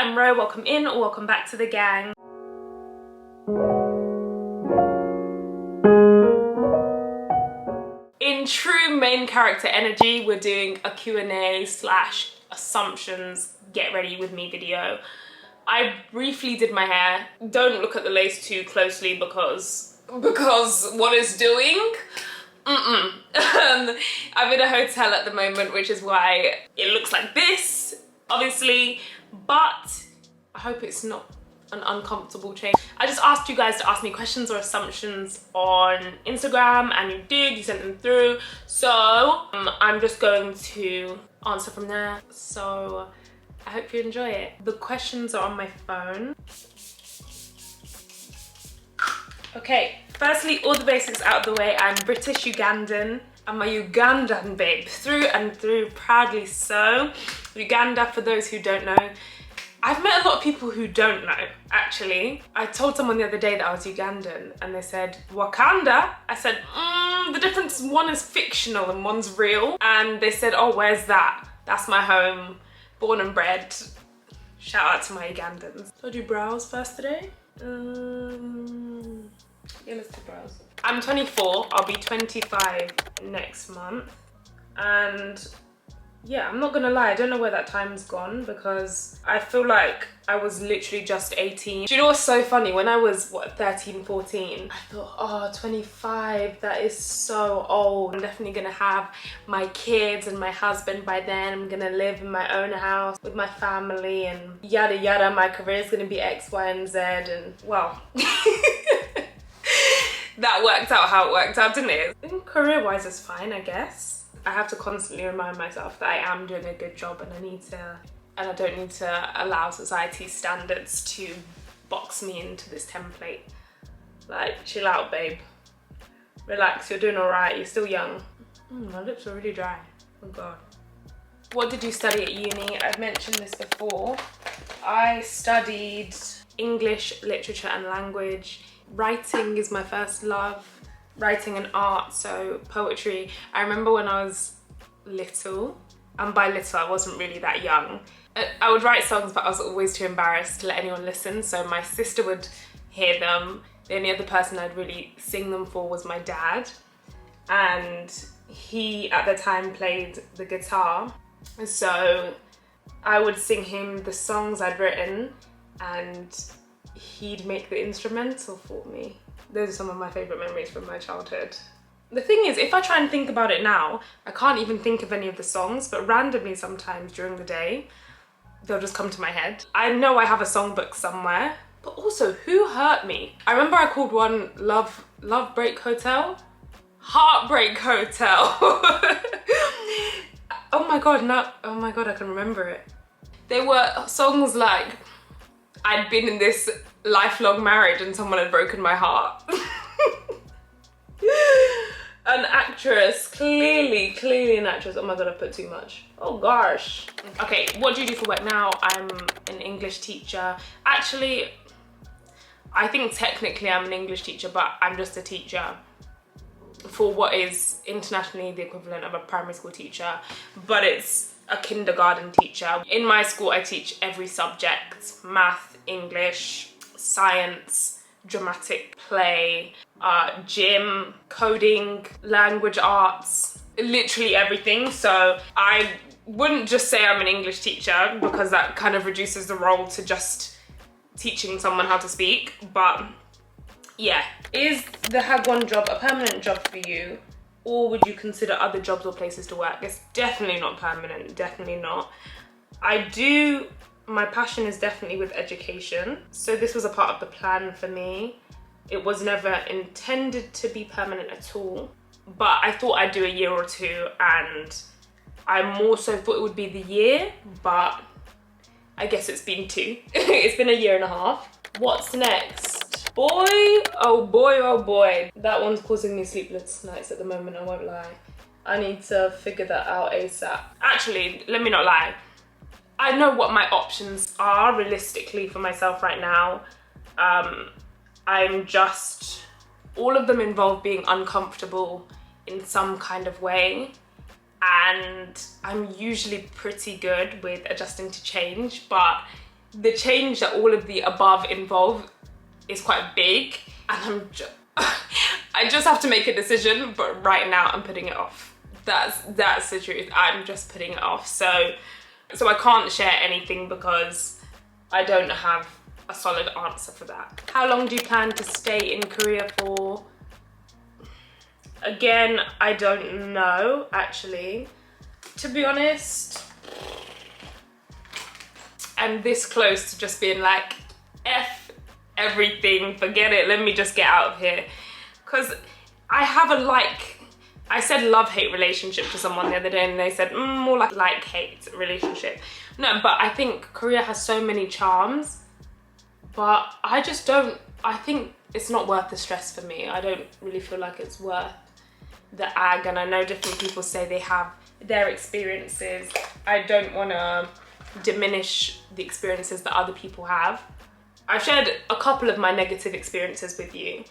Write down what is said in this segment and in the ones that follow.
I'm Ro, welcome in or welcome back to the gang. In true main character energy, we're doing a Q&A slash assumptions get ready with me video. I briefly did my hair. Don't look at the lace too closely because what it's doing. I'm in a hotel at the moment, which is why it looks like this, obviously, but I hope it's not an uncomfortable change. I just asked you guys to ask me questions or assumptions on Instagram, and you did, you sent them through. So I'm just going to answer from there. So I hope you enjoy it. The questions are on my phone. Okay, firstly, all the basics out of the way. I'm British Ugandan. I'm a Ugandan babe, through and through, proudly so. Uganda, for those who don't know, I've met a lot of people who don't know, actually. I told someone the other day that I was Ugandan and they said, Wakanda? I said, the difference, one is fictional and one's real. And they said, oh, where's that? That's my home, born and bred. Shout out to my Ugandans. So I do brows first today. Yeah, let's do brows. I'm 24, I'll be 25 next month. And yeah, I'm not gonna lie, I don't know where that time's gone because I feel like I was literally just 18. Do you know what's so funny? When I was, what, 13, 14, I thought, oh, 25, that is so old. I'm definitely gonna have my kids and my husband by then. I'm gonna live in my own house with my family and yada yada. My career's gonna be X, Y, and Z, and well, that worked out how it worked out, didn't it? Career-wise, it's fine, I guess. I have to constantly remind myself that I am doing a good job and I don't need to allow society's standards to box me into this template. Like, chill out, babe. Relax, you're doing all right, you're still young. My lips are really dry, oh God. What did you study at uni? I've mentioned this before. I studied English, literature and language. Writing is my first love. Writing and art, so poetry. I remember when I was little, and by little I wasn't really that young, I would write songs but I was always too embarrassed to let anyone listen, so my sister would hear them. The only other person I'd really sing them for was my dad, and he at the time played the guitar, so I would sing him the songs I'd written and he'd make the instrumental for me. Those are some of my favourite memories from my childhood. The thing is, if I try and think about it now, I can't even think of any of the songs, but randomly sometimes during the day, they'll just come to my head. I know I have a songbook somewhere, but also, who hurt me? I remember I called one Love Break Hotel? Heartbreak Hotel. Oh my God, no, oh my God, I can remember it. They were songs like, I'd been in this lifelong marriage and someone had broken my heart. An actress, clearly an actress. Oh my God, I've put too much. Oh gosh. Okay, what do you do for work now? I'm an English teacher. Actually, I think technically I'm an English teacher, but I'm just a teacher for what is internationally the equivalent of a primary school teacher, but it's a kindergarten teacher. In my school, I teach every subject: math, English, science, dramatic play, gym, coding, language arts, literally everything. So I wouldn't just say I'm an English teacher because that kind of reduces the role to just teaching someone how to speak. But yeah, is the Hagwon job a permanent job for you? Or would you consider other jobs or places to work? It's definitely not permanent, definitely not. My passion is definitely with education. So this was a part of the plan for me. It was never intended to be permanent at all, but I thought I'd do a year or two, and I more so thought it would be the year, but I guess it's been two. It's been a year and a half. What's next? Boy, oh boy, oh boy. That one's causing me sleepless nights at the moment, I won't lie. I need to figure that out ASAP. Actually, let me not lie. I know what my options are realistically for myself right now. All of them involve being uncomfortable in some kind of way. And I'm usually pretty good with adjusting to change, but the change that all of the above involve is quite big, and I just have to make a decision, but right now I'm putting it off. That's the truth. I'm just putting it off. So I can't share anything because I don't have a solid answer for that. How long do you plan to stay in Korea for? Again, I don't know, actually. To be honest, I'm this close to just being like, F everything, forget it, let me just get out of here. Because I have I said love-hate relationship to someone the other day, and they said more like hate relationship. No, but I think Korea has so many charms, but I think it's not worth the stress for me. I don't really feel like it's worth the ag, and I know different people say they have their experiences. I don't want to diminish the experiences that other people have. I've shared a couple of my negative experiences with you,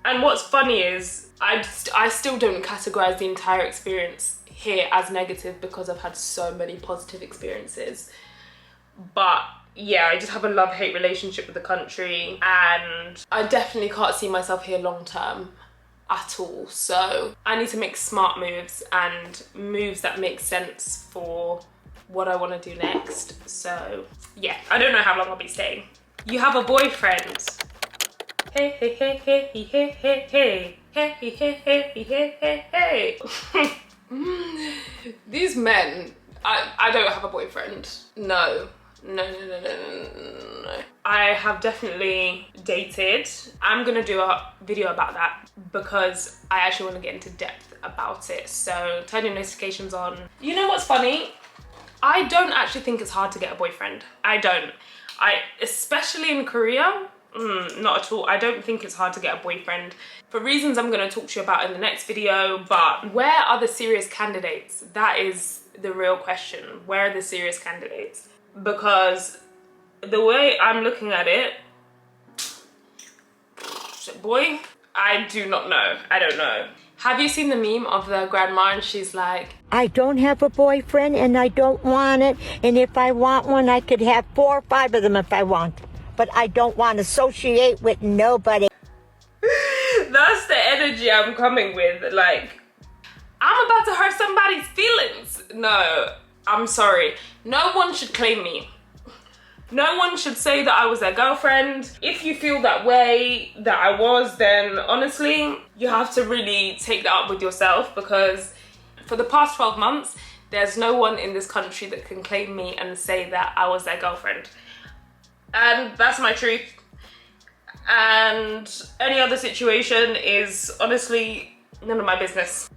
and what's funny is I still don't categorize the entire experience here as negative because I've had so many positive experiences. But yeah, I just have a love-hate relationship with the country, and I definitely can't see myself here long term at all. So I need to make smart moves, and moves that make sense for what I want to do next. So yeah, I don't know how long I'll be staying. You have a boyfriend. Hey, hey, hey, hey, hey, hey, hey, hey. Hey, hey, hey, hey, hey, hey, hey. These men, I don't have a boyfriend. No. I have definitely dated. I'm gonna do a video about that because I actually want to get into depth about it. So turn your notifications on. You know what's funny? I don't actually think it's hard to get a boyfriend. I don't. Especially in Korea, not at all. I don't think it's hard to get a boyfriend for reasons I'm going to talk to you about in the next video. But where are the serious candidates? That is the real question. Where are the serious candidates? Because the way I'm looking at it, boy, I do not know. I don't know. Have you seen the meme of the grandma, and she's like, I don't have a boyfriend and I don't want it, and if I want one I could have 4 or 5 of them if I want, but I don't want to associate with nobody. That's the energy I'm coming with. Like, I'm about to hurt somebody's feelings. No, I'm sorry. No one should claim me. No one should say that I was their girlfriend. If you feel that way that I was, then honestly, you have to really take that up with yourself, because for the past 12 months, there's no one in this country that can claim me and say that I was their girlfriend. And that's my truth. And any other situation is honestly none of my business.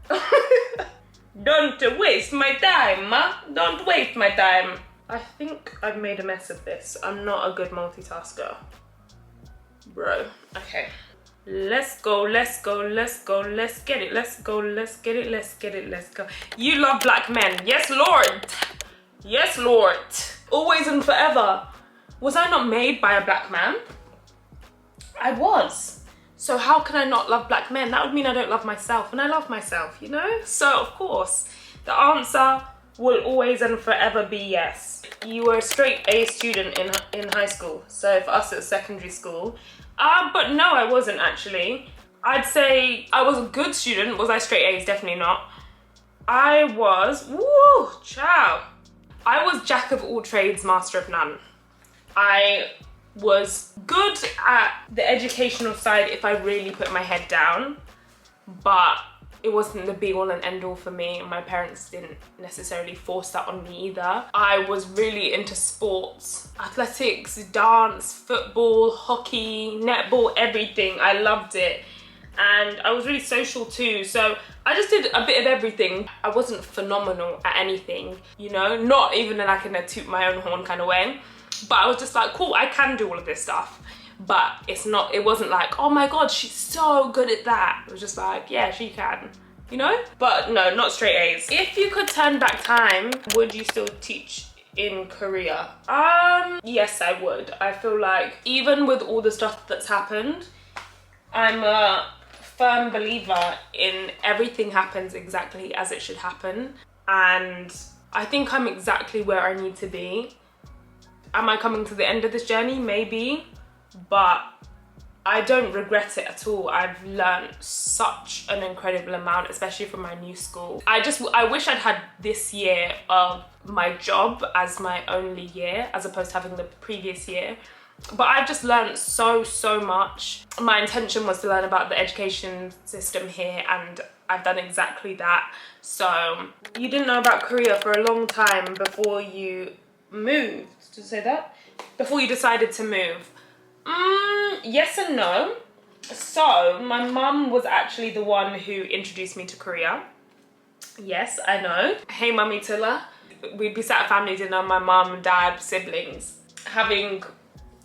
Don't waste my time, don't waste my time. I think I've made a mess of this. I'm not a good multitasker, bro. Okay, let's go, let's go, let's go, let's get it, let's go, let's get it, let's get it, let's go. You love black men. Yes, Lord. Yes, Lord. Always and forever. Was I not made by a black man? I was. So how can I not love black men? That would mean I don't love myself, and I love myself, you know? So of course, the answer will always and forever be yes. You were a straight A student in high school. So for us it was secondary school. But no, I wasn't actually. I'd say I was a good student. Was I straight A's? Definitely not. I was, woo, ciao. I was jack of all trades, master of none. I was good at the educational side if I really put my head down, but it wasn't the be all and end all for me, and my parents didn't necessarily force that on me either. I was really into sports, athletics, dance, football, hockey, netball, everything. I loved it. And I was really social too, so I just did a bit of everything. I wasn't phenomenal at anything, you know, not even like in a toot my own horn kind of way, but I was just like, cool, I can do all of this stuff. But it wasn't like, oh my God, she's so good at that. It was just like, yeah, she can, you know? But no, not straight A's. If you could turn back time, would you still teach in Korea? Yes, I would. I feel like even with all the stuff that's happened, I'm a firm believer in everything happens exactly as it should happen. And I think I'm exactly where I need to be Am I coming to the end of this journey? Maybe, but I don't regret it at all. I've learned such an incredible amount, especially from my new school. I wish I'd had this year of my job as my only year, as opposed to having the previous year. But I've just learned so much. My intention was to learn about the education system here, and I've done exactly that. So you didn't know about Korea for a long time before you moved. Did you say that? Before you decided to move. Yes and no. So my mum was actually the one who introduced me to Korea. Yes, I know. Hey Mummy Tilla. We'd be sat at family dinner, my mum, dad, siblings, having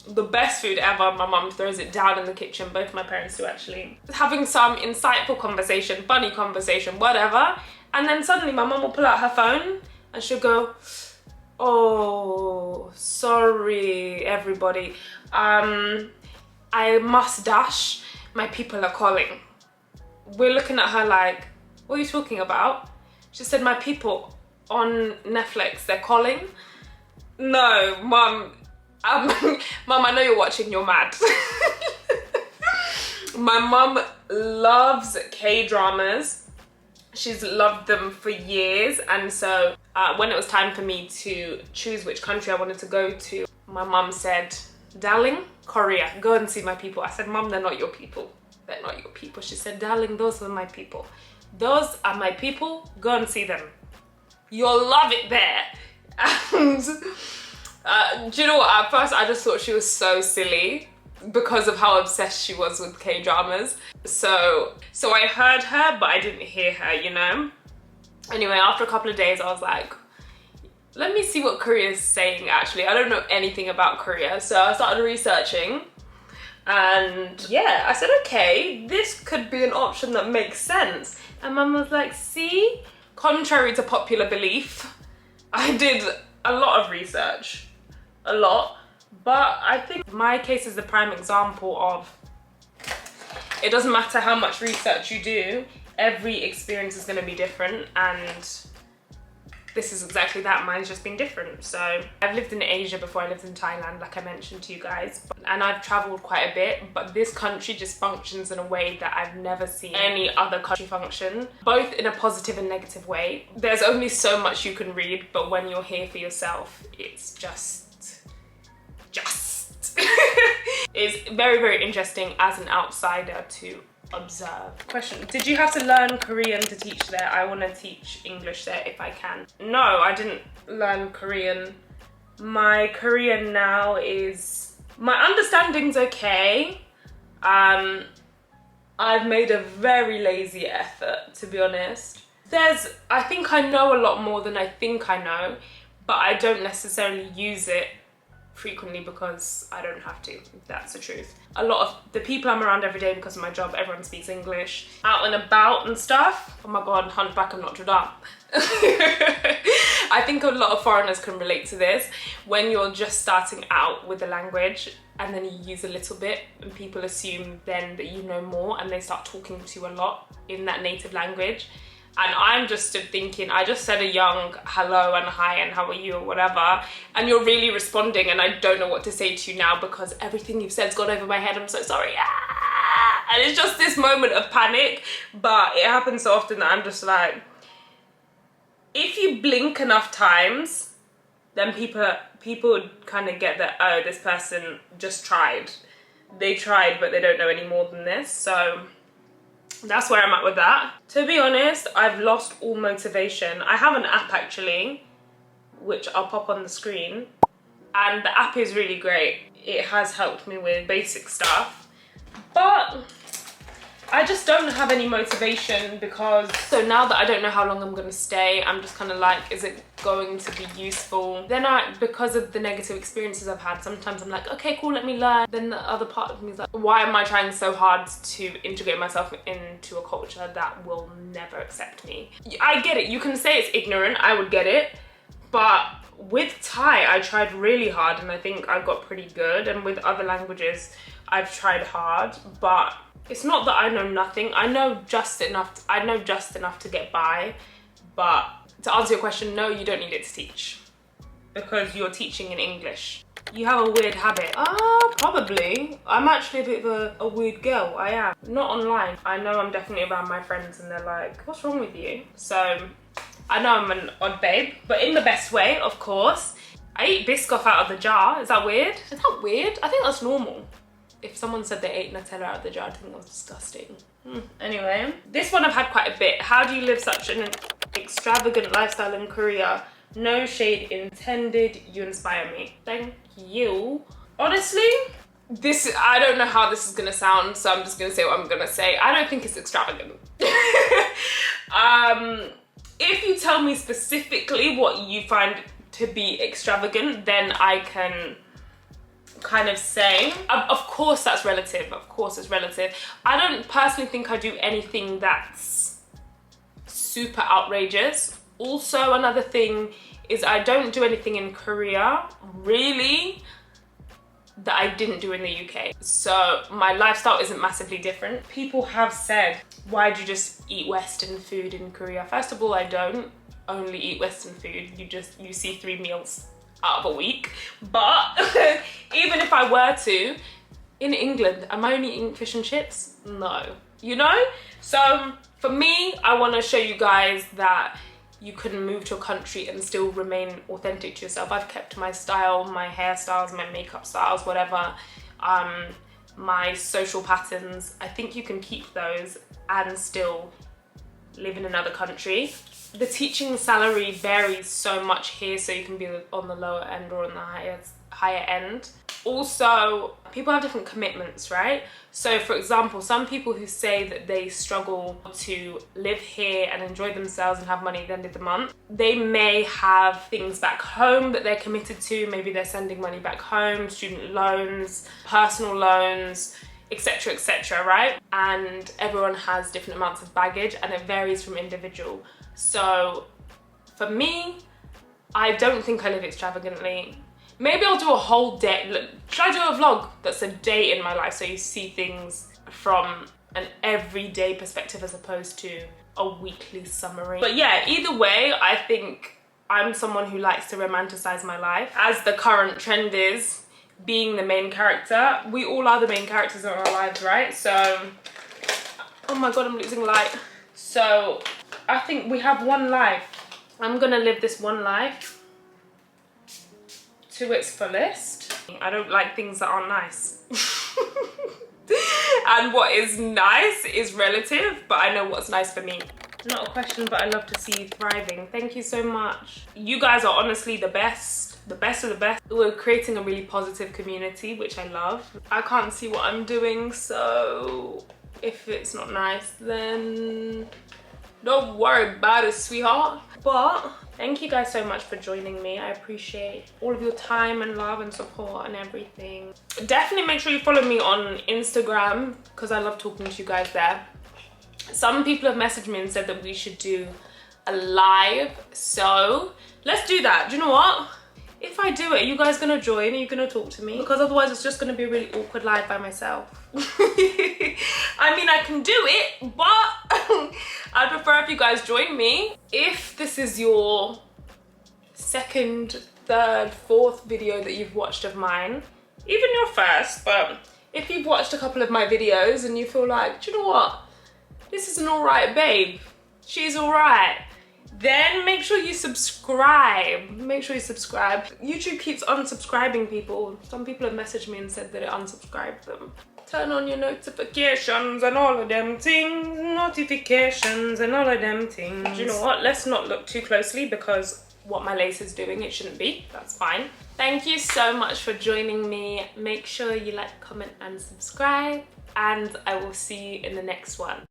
the best food ever. My mum throws it down in the kitchen. Both my parents do, actually. Having some insightful conversation, funny conversation, whatever. And then suddenly my mum will pull out her phone and she'll go, oh, sorry everybody. I must dash. My people are calling. We're looking at her like, what are you talking about? She said, my people on Netflix, they're calling. No, mum. Mum, I know you're watching, you're mad. My mum loves K-dramas. She's loved them for years, and so when it was time for me to choose which country I wanted to go to, my mum said, darling, Korea, go and see my people. I said, Mum, they're not your people. They're not your people. She said, darling, those are my people. Those are my people, go and see them. You'll love it there. And do you know what, at first I just thought she was so silly because of how obsessed she was with K-dramas. So I heard her, but I didn't hear her, you know? Anyway, after a couple of days, I was like, let me see what Korea is saying, actually. I don't know anything about Korea. So I started researching. And yeah, I said, okay, this could be an option that makes sense. And Mum was like, see? Contrary to popular belief, I did a lot of research. A lot. But I think my case is the prime example of it doesn't matter how much research you do, every experience is going to be different, and this is exactly that. Mine's just been different. So I've lived in Asia before. I lived in Thailand, like I mentioned to you guys, and I've traveled quite a bit, but this country just functions in a way that I've never seen any other country function, both in a positive and negative way. There's only so much you can read, but when you're here for yourself, it's just it's very interesting as an outsider to observe. Question, did you have to learn Korean to teach there? I want to teach English there if I can. No, I didn't learn Korean. My Korean now is, my understanding's okay. I've made a very lazy effort, to be honest. I think I know a lot more than I think I know, but I don't necessarily use it frequently because I don't have to, that's the truth. A lot of the people I'm around every day, because of my job, everyone speaks English. Out and about and stuff, oh my god, Hunchback of Notre Dame. I think a lot of foreigners can relate to this. When you're just starting out with the language and then you use a little bit and people assume then that you know more, and they start talking to you a lot in that native language. And I'm just stood thinking, I just said a young hello and hi and how are you or whatever, and you're really responding and I don't know what to say to you now because everything you've said's gone over my head, I'm so sorry. Ah! And it's just this moment of panic, but it happens so often that I'm just like, if you blink enough times, then people kind of get that, oh, this person just tried. They tried, but they don't know any more than this, so that's where I'm at with that. To be honest, I've lost all motivation. I have an app actually, which I'll pop on the screen. And the app is really great. It has helped me with basic stuff. But I just don't have any motivation because, so now that I don't know how long I'm gonna stay, I'm just kind of like, is it going to be useful? Then because of the negative experiences I've had, sometimes I'm like, okay, cool, let me learn. Then the other part of me is like, why am I trying so hard to integrate myself into a culture that will never accept me? I get it, you can say it's ignorant, I would get it, but with Thai, I tried really hard and I think I got pretty good. And with other languages, I've tried hard, but it's not that I know nothing. I know just enough to get by. But to answer your question, no, you don't need it to teach because you're teaching in English. You have a weird habit. Probably. I'm actually a bit of a weird girl. I am. Not online. I know I'm definitely around my friends and they're like, what's wrong with you? So I know I'm an odd babe, but in the best way, of course. I eat Biscoff out of the jar. Is that weird? Is that weird? I think that's normal. If someone said they ate Nutella out of the jar, I think that was disgusting. Anyway, this one I've had quite a bit. How do you live such an extravagant lifestyle in Korea? No shade intended. You inspire me. Thank you. Honestly, I don't know how this is gonna sound, so I'm just gonna say what I'm gonna say. I don't think it's extravagant. If you tell me specifically what you find to be extravagant, then I can kind of say, of course that's relative, of course it's relative. I don't personally think I do anything that's super outrageous. Also, another thing is I don't do anything in Korea, really, that I didn't do in the UK. So my lifestyle isn't massively different. People have said, why do you just eat Western food in Korea? First of all, I don't only eat Western food. You see 3 meals out of a week. But even if I were to, in England, am I only eating fish and chips? No. You know? So for me, I want to show you guys that you can move to a country and still remain authentic to yourself. I've kept my style, my hairstyles, my makeup styles, whatever, my social patterns. I think you can keep those and still live in another country. The teaching salary varies so much here, so you can be on the lower end or on the higher end. Also, people have different commitments, right? So for example, some people who say that they struggle to live here and enjoy themselves and have money at the end of the month, they may have things back home that they're committed to. Maybe they're sending money back home, student loans, personal loans, etc., right? And everyone has different amounts of baggage and it varies from individual. So for me, I don't think I live extravagantly. Maybe I'll do a whole day. Should I do a vlog that's a day in my life so you see things from an everyday perspective as opposed to a weekly summary? But yeah, either way, I think I'm someone who likes to romanticize my life. As the current trend is, being the main character. We all are the main characters in our lives, right? So, oh my God, I'm losing light. So I think we have one life. I'm gonna live this one life to its fullest. I don't like things that aren't nice. And what is nice is relative, but I know what's nice for me. Not a question, but I love to see you thriving. Thank you so much. You guys are honestly the best of the best. We're creating a really positive community, which I love. I can't see what I'm doing, so if it's not nice, then don't worry about it, sweetheart. But thank you guys so much for joining me. I appreciate all of your time and love and support and everything. Definitely make sure you follow me on Instagram because I love talking to you guys there. Some people have messaged me and said that we should do a live, so let's do that. Do you know what? If I do it, are you guys gonna join? Are you gonna talk to me? Because otherwise it's just gonna be a really awkward live by myself. I mean, I can do it, but I'd prefer if you guys join me. If this is your second, third, fourth video that you've watched of mine, even your first, but if you've watched a couple of my videos and you feel like, do you know what? This is an alright babe. She's alright. Then make sure you subscribe. Make sure you subscribe. YouTube keeps unsubscribing people. Some people have messaged me and said that it unsubscribed them. Turn on your notifications and all of them things. Notifications and all of them things. Do you know what? Let's not look too closely because what my lace is doing, it shouldn't be. That's fine. Thank you so much for joining me. Make sure you like, comment and subscribe. And I will see you in the next one.